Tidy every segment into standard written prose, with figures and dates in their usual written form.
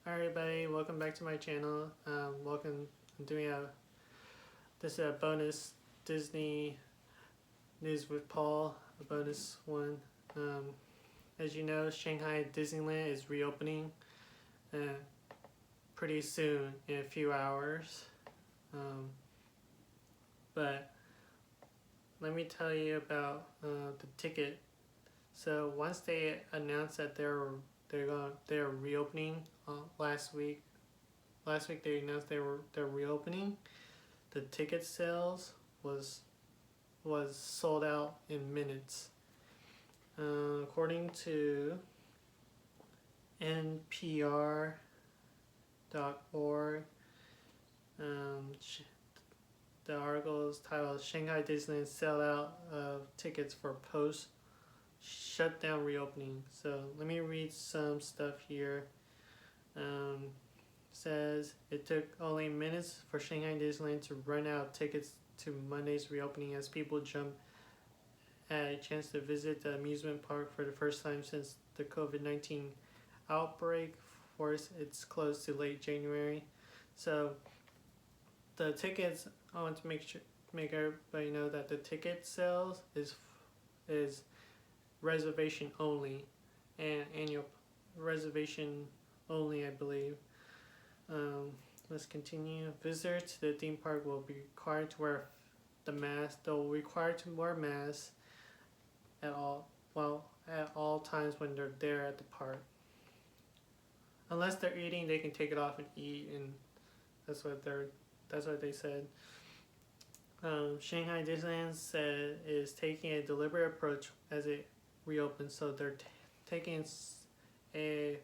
Hi everybody, welcome back to my channel. Welcome. I'm doing this is a bonus Disney news with Paul, a bonus one. As you know, Shanghai Disneyland is reopening pretty soon, in a few hours. But let me tell you about the ticket. So once they announced that they're reopening last week. Last week they announced they're reopening. The ticket sales was sold out in minutes. According to NPR.org, the article is titled "Shanghai Disneyland Sell Out of Tickets for Post Shutdown Reopening." So let me read some stuff here. Says it took only minutes for Shanghai Disneyland to run out of tickets to Monday's reopening as people jumped at a chance to visit the amusement park for the first time since the COVID-19 outbreak forced its close to late January. So the tickets, I want to make everybody know that the ticket sales is reservation only and annual reservation only, I believe. Let's continue. Visitors to the theme park will be required to wear the mask. They'll be required to wear masks at all times when they're there at the park. Unless they're eating, they can take it off and eat, and that's what they said. Shanghai Disneyland said is taking a deliberate approach as it reopens, so they're taking a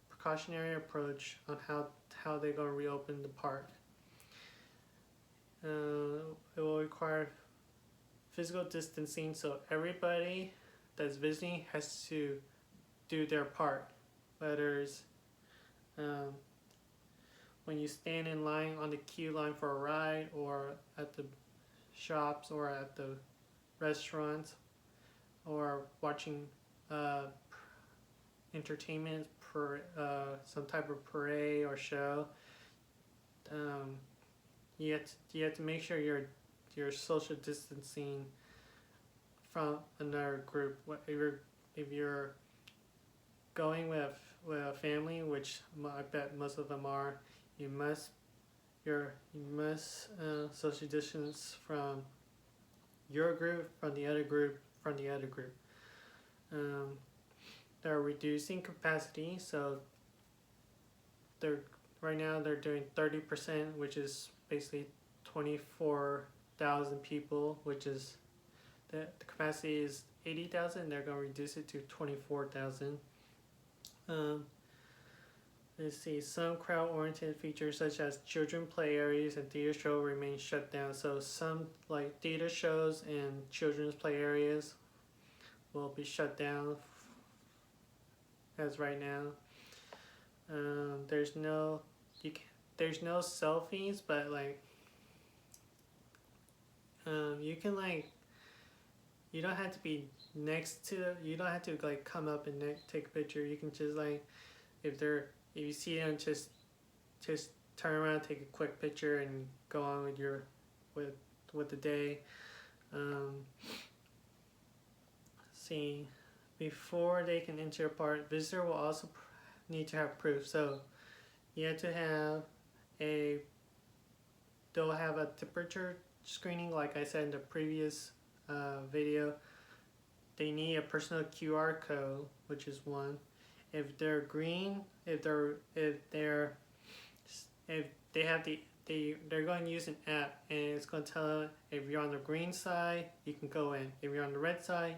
precautionary approach on how they're going to reopen the park. It will require physical distancing, so everybody that's visiting has to do their part. Whether it's when you stand in line on the queue line for a ride, or at the shops, or at the restaurants, or watching entertainment, some type of parade or show. You have to make sure you're social distancing from another group. If you're going with a family, which I bet most of them are, you must social distance from your group, from the other group, from the other group. They're reducing capacity, so right now they're doing 30%, which is basically 24,000 people, which is the capacity is 80,000. They're going to reduce it to 24,000. Let's see, some crowd-oriented features such as children play areas and theater show remain shut down. So some like theater shows and children's play areas will be shut down as right now. There's no selfies, but like you can you don't have to be next to, you don't have to like come up and take a picture. You can just like, if you see them, just turn around, take a quick picture, and go on with the day. See, before they can enter your park, visitor will also need to have proof. So you have to have they'll have a temperature screening, like I said in the previous video. They need a personal QR code, which is one. If they're green, they're going to use an app, and it's going to tell them if you're on the green side, you can go in. If you're on the red side,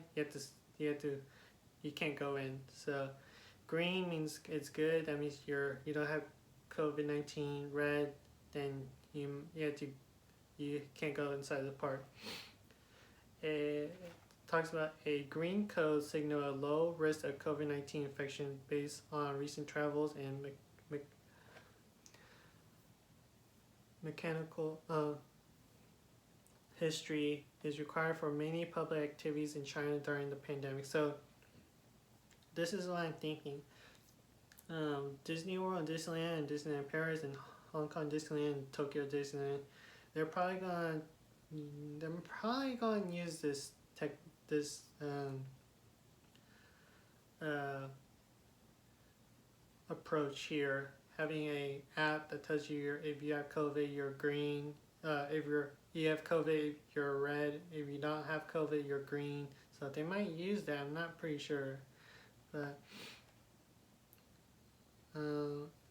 you can't go in. So green means it's good. That means you don't have COVID-19. Red, then you can't go inside the park. It talks about a green code signal a low risk of COVID-19 infection based on recent travels and mechanical history is required for many public activities in China during the pandemic. So this is what I'm thinking. Disney World, Disneyland, and Disneyland Paris, and Hong Kong Disneyland, and Tokyo Disneyland, they're probably gonna use this uh, approach here, having a app that tells you if you have COVID, you're green. If you have COVID, you're red. If you don't have COVID, you're green. So they might use that. I'm not pretty sure, but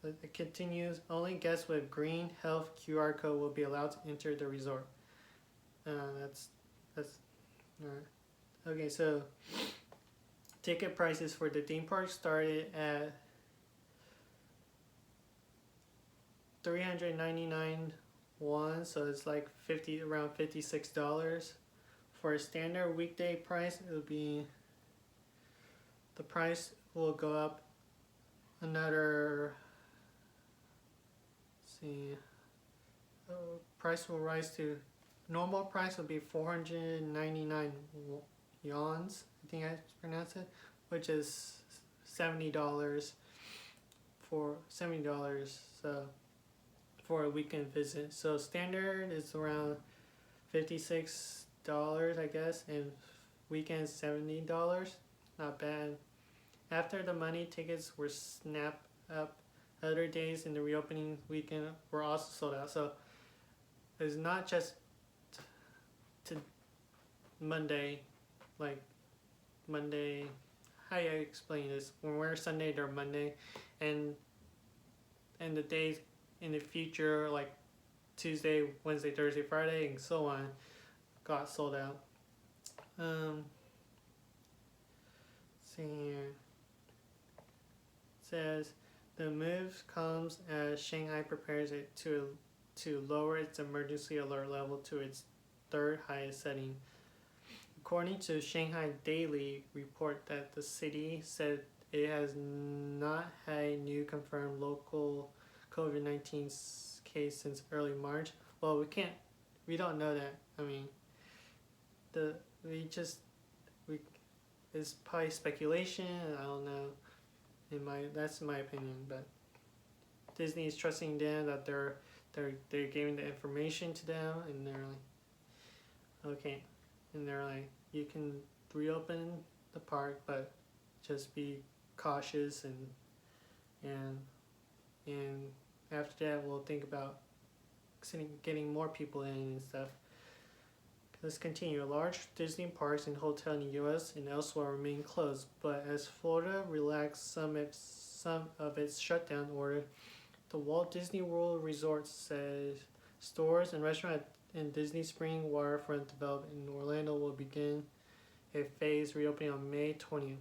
it continues. Only guests with green health QR code will be allowed to enter the resort. That's all right. Okay, so ticket prices for the theme park started at $399, so it's like around $56. For a standard weekday price, the price will go up another. Let's see, price will rise to normal price will be 499 yuans. I think I pronounced it, which is $70 So for a weekend visit. So standard is around $56, I guess, and weekend $70. Not bad. After the money tickets were snapped up, other days in the reopening weekend were also sold out. So it's not just to Monday, like Monday. How do I explain this? When we're Sunday, they're Monday, and the days in the future, like Tuesday, Wednesday, Thursday, Friday, and so on, got sold out. See here. It says the move comes as Shanghai prepares it to lower its emergency alert level to its third highest setting. According to Shanghai Daily report that the city said it has not had a new confirmed local COVID-19 case since early March. Well, we don't know that. I mean, it's probably speculation. I don't know. That's my opinion, but Disney is trusting them that they're giving the information to them, and they're like, okay, and they're like, you can reopen the park, but just be cautious, and after that we'll think about getting more people in and stuff. Let's continue. Large Disney parks and hotels in the U.S. and elsewhere remain closed, but as Florida relaxed some of its shutdown order, the Walt Disney World Resort says stores and restaurants in Disney Springs waterfront development in Orlando will begin a phased reopening on May 20th.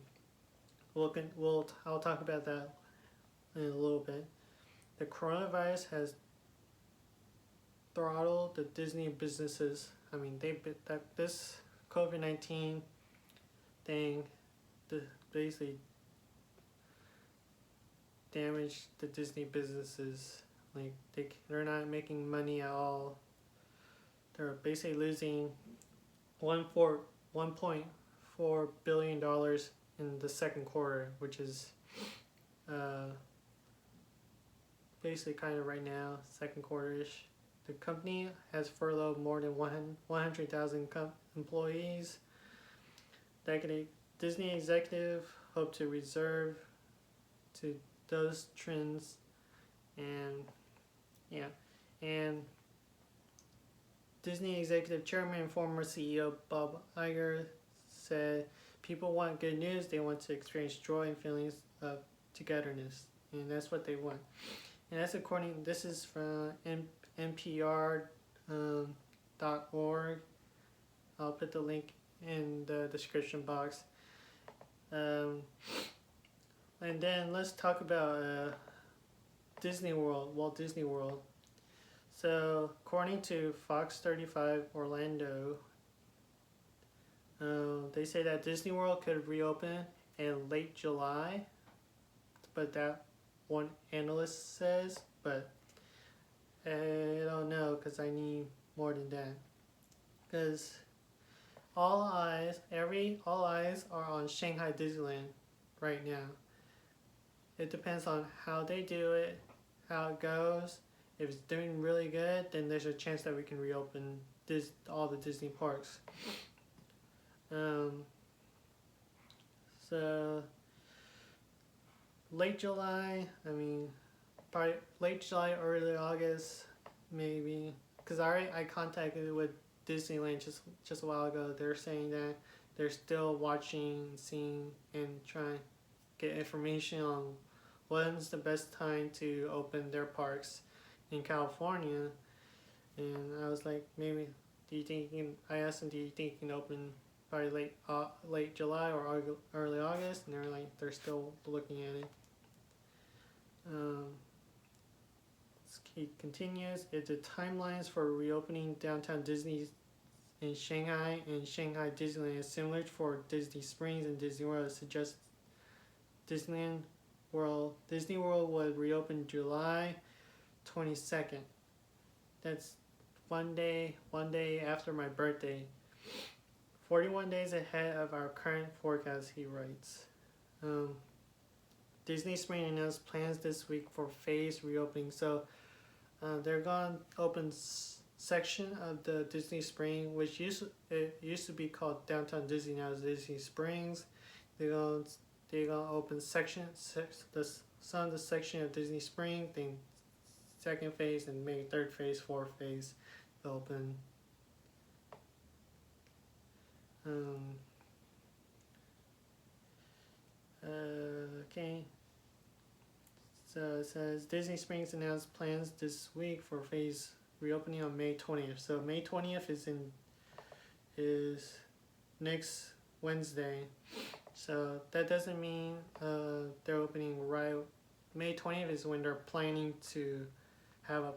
I'll talk about that in a little bit. The coronavirus has throttled the Disney businesses. I mean, this COVID-19 thing basically damaged the Disney businesses. Like they're not making money at all. They're basically losing $1.4 billion in the second quarter, which is basically kind of right now, second quarter-ish. The company has furloughed more than 100,000 employees. Disney executive hope to reserve to those trends, and Disney executive chairman and former CEO Bob Iger said, "People want good news. They want to experience joy and feelings of togetherness, and that's what they want." And that's according. This is from NPR.org. I'll put the link in the description box. And then let's talk about Disney World, Walt Disney World. So, according to Fox 35 Orlando, they say that Disney World could reopen in late July, but that one analyst says, but I don't know, because I need more than that. Because all eyes are on Shanghai Disneyland right now. It depends on how they do it, how it goes. If it's doing really good, then there's a chance that we can reopen all the Disney parks. So late July, probably late July, early August, maybe. Because I contacted with Disneyland just a while ago. They're saying that they're still watching, seeing, and trying to get information on when's the best time to open their parks in California. And I was like, maybe, I asked them, do you think you can open probably late July or early August? And they're like, they're still looking at it. He continues, if the timelines for reopening downtown Disney in Shanghai and Shanghai Disneyland is similar for Disney Springs and Disney World, it suggests Disney World would reopen July 22nd. That's one day after my birthday. 41 days ahead of our current forecast, he writes. Disney Springs announced plans this week for phased reopening. So they're going to open section of the Disney Springs, which used to be called Downtown Disney, now it's Disney Springs. They're going to open some of the section of Disney Springs, then second phase, and maybe third phase, fourth phase to open. Okay. So it says Disney Springs announced plans this week for phase reopening on May 20th. So May 20th is next Wednesday. So that doesn't mean they're opening right. May 20th is when they're planning to have a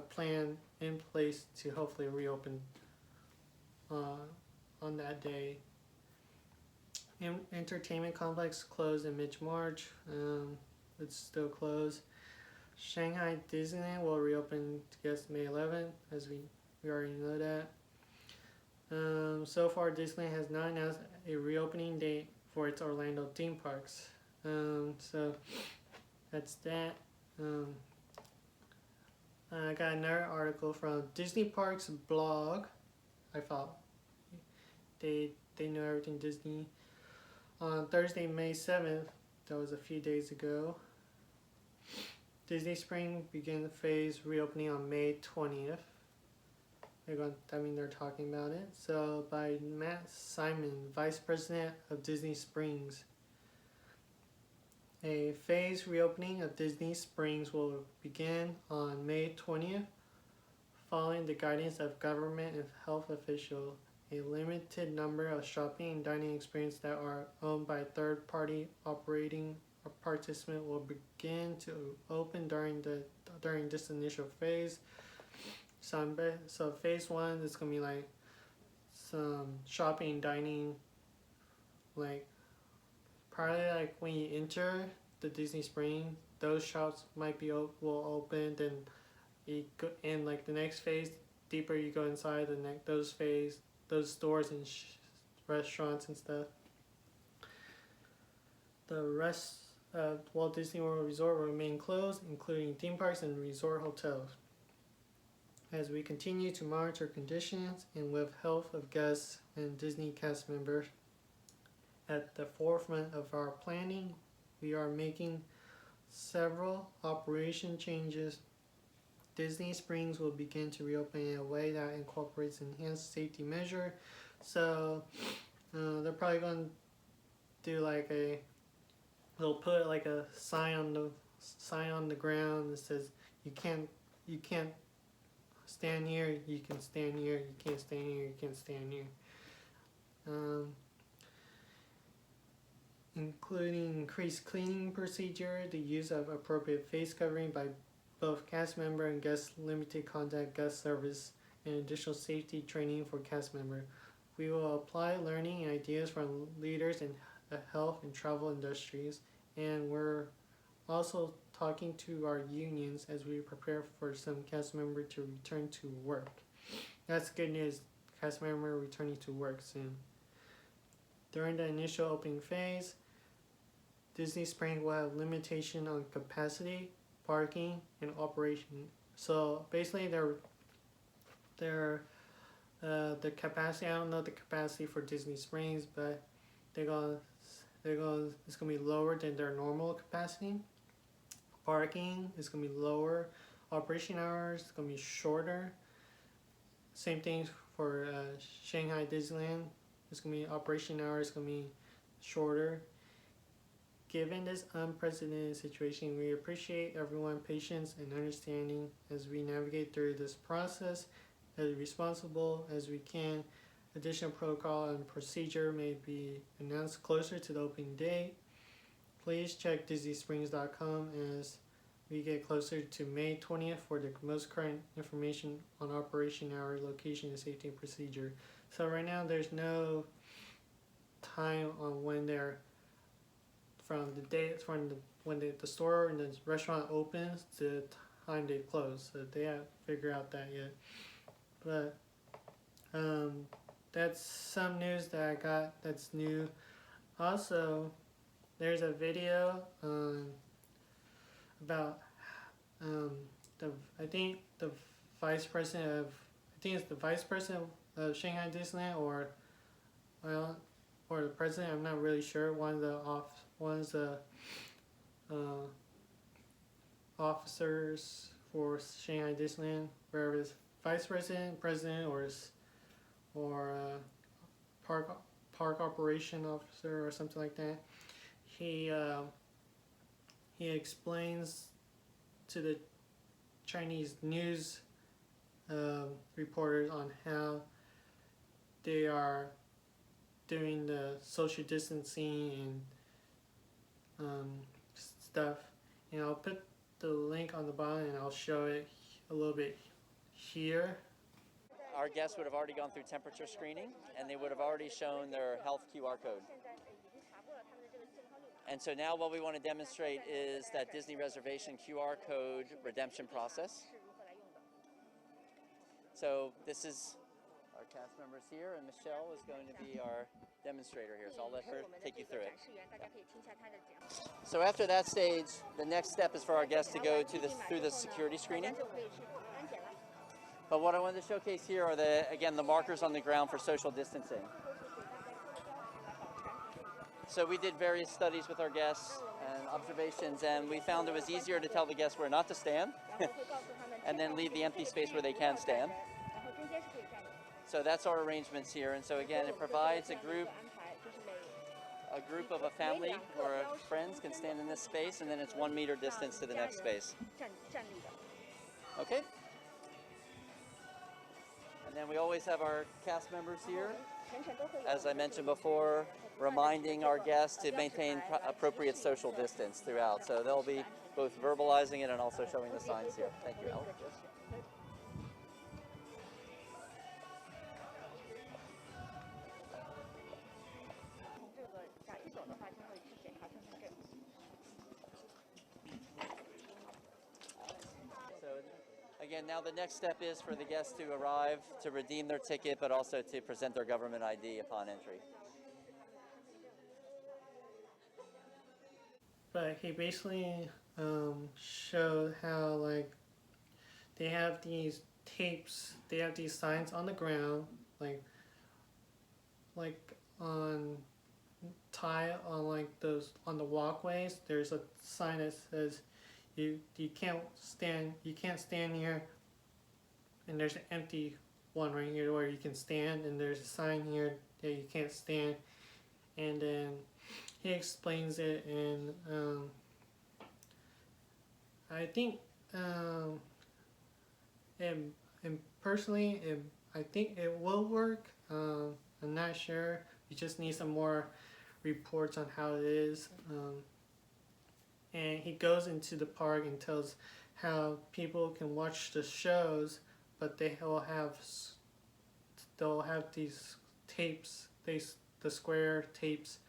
plan in place to hopefully reopen on that day. Entertainment complex closed in mid-March. It's still closed. Shanghai Disneyland will reopen, I guess, May 11th, as we already know that. So far, Disneyland has not announced a reopening date for its Orlando theme parks. So that's that. I got another article from Disney Parks blog. I thought they know everything Disney. On Thursday, May 7th, that was a few days ago, Disney Springs began the phase reopening on May 20th. They're talking about it. So by Matt Simon, Vice President of Disney Springs. A phased reopening of Disney Springs will begin on May 20th, following the guidance of government and health officials. A limited number of shopping and dining experiences that are owned by third-party operating or participant will begin to open during this initial phase. So phase 1 is gonna be like some shopping and dining, like probably like when you enter the Disney Springs, those shops will open. Then you go in like the next phase, deeper you go inside those stores and restaurants and stuff. The rest of Walt Disney World Resort will remain closed, including theme parks and resort hotels, as we continue to monitor conditions and with health of guests and Disney cast members. At the forefront of our planning, we are making several operation changes. Disney Springs will begin to reopen in a way that incorporates enhanced safety measure. So they're probably going to do they'll put like a sign on the ground that says you can't stand here, you can stand here, you can't stand here, you can't stand here. Including increased cleaning procedure, the use of appropriate face covering by both cast member and guest, limited contact guest service, and additional safety training for cast member. We will apply learning and ideas from leaders in the health and travel industries, and we're also talking to our unions as we prepare for some cast member to return to work. That's good news, cast member returning to work soon. During the initial opening phase, Disney Springs will have limitation on capacity, parking, and operation. So basically, the capacity. I don't know the capacity for Disney Springs, but it's gonna be lower than their normal capacity. Parking is gonna be lower. Operation hours is gonna be shorter. Same thing for Shanghai Disneyland. It's gonna be operation hours gonna be shorter. Given this unprecedented situation, we appreciate everyone's patience and understanding as we navigate through this process as responsible as we can. Additional protocol and procedure may be announced closer to the opening date. Please check DisneySprings.com as we get closer to May 20th for the most current information on operation hour, location, and safety procedure. So right now there's no time on when they're from the date from when the store and the restaurant opens to the time they close. So they haven't figured out that yet. But that's some news that I got that's new. Also, there's a video about I think the vice president of Shanghai Disneyland or the president. I'm not really sure. One of the officers for Shanghai Disneyland, wherever it's vice president, president, or park operation officer or something like that. He explains to the Chinese news reporters on how they are doing the social distancing and stuff. And I'll put the link on the bottom and I'll show it a little bit here. Our guests would have already gone through temperature screening and they would have already shown their health QR code. And so now what we want to demonstrate is that Disney reservation QR code redemption process. So this is our cast members here, and Michelle is going to be our demonstrator here, so I'll let her take you through it. Yeah. So after that stage, the next step is for our guests to go through the security screening. But what I wanted to showcase here are the markers on the ground for social distancing. So we did various studies with our guests and observations, and we found it was easier to tell the guests where not to stand and then leave the empty space where they can stand. So that's our arrangements here, and so again, it provides a group of a family or friends can stand in this space, and then it's 1 meter distance to the next space. Okay? And then we always have our cast members here, as I mentioned before, reminding our guests to maintain appropriate social distance throughout. So they'll be both verbalizing it and also showing the signs here. Thank you, Alex. Again, now the next step is for the guests to arrive, to redeem their ticket, but also to present their government ID upon entry. But he basically showed how they have these tapes, they have these signs on the ground, like on the walkways. There's a sign that says you can't stand here, and there's an empty one right here where you can stand, and there's a sign here that you can't stand, and then he explains it, and I think and personally I think it will work. I'm not sure. You just need some more reports on how it is. And he goes into the park and tells how people can watch the shows, but they'll have these tapes, the square tapes,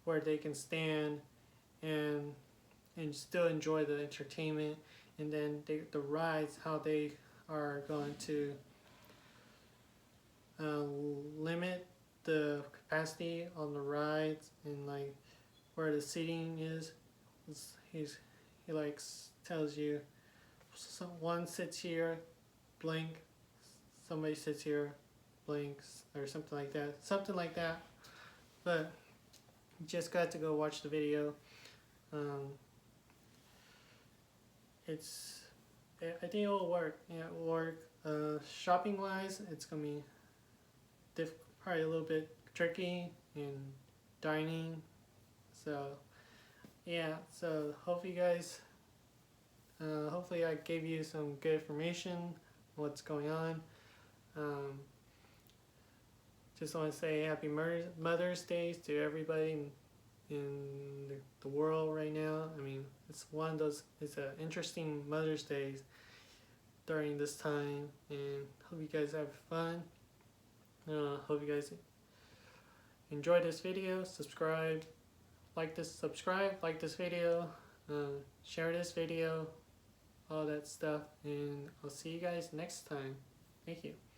where they can stand and still enjoy the entertainment. And then the rides, how they are going to limit the capacity on the rides and like where the seating is. He like tells you one sits here, blink. Somebody sits here, blinks, or something like that. Something like that. But you just got to go watch the video. I think it will work. Yeah, it will work. Shopping wise, it's gonna be probably a little bit tricky in dining. So yeah, so hopefully you guys, hopefully I gave you some good information on what's going on. Just want to say happy Mother's Day to everybody in the world right now. I mean, it's one of those, it's an interesting Mother's Day during this time, and hope you guys have fun. Hope you guys enjoy this video. Subscribe, like this video, share this video, all that stuff, and I'll see you guys next time. Thank you.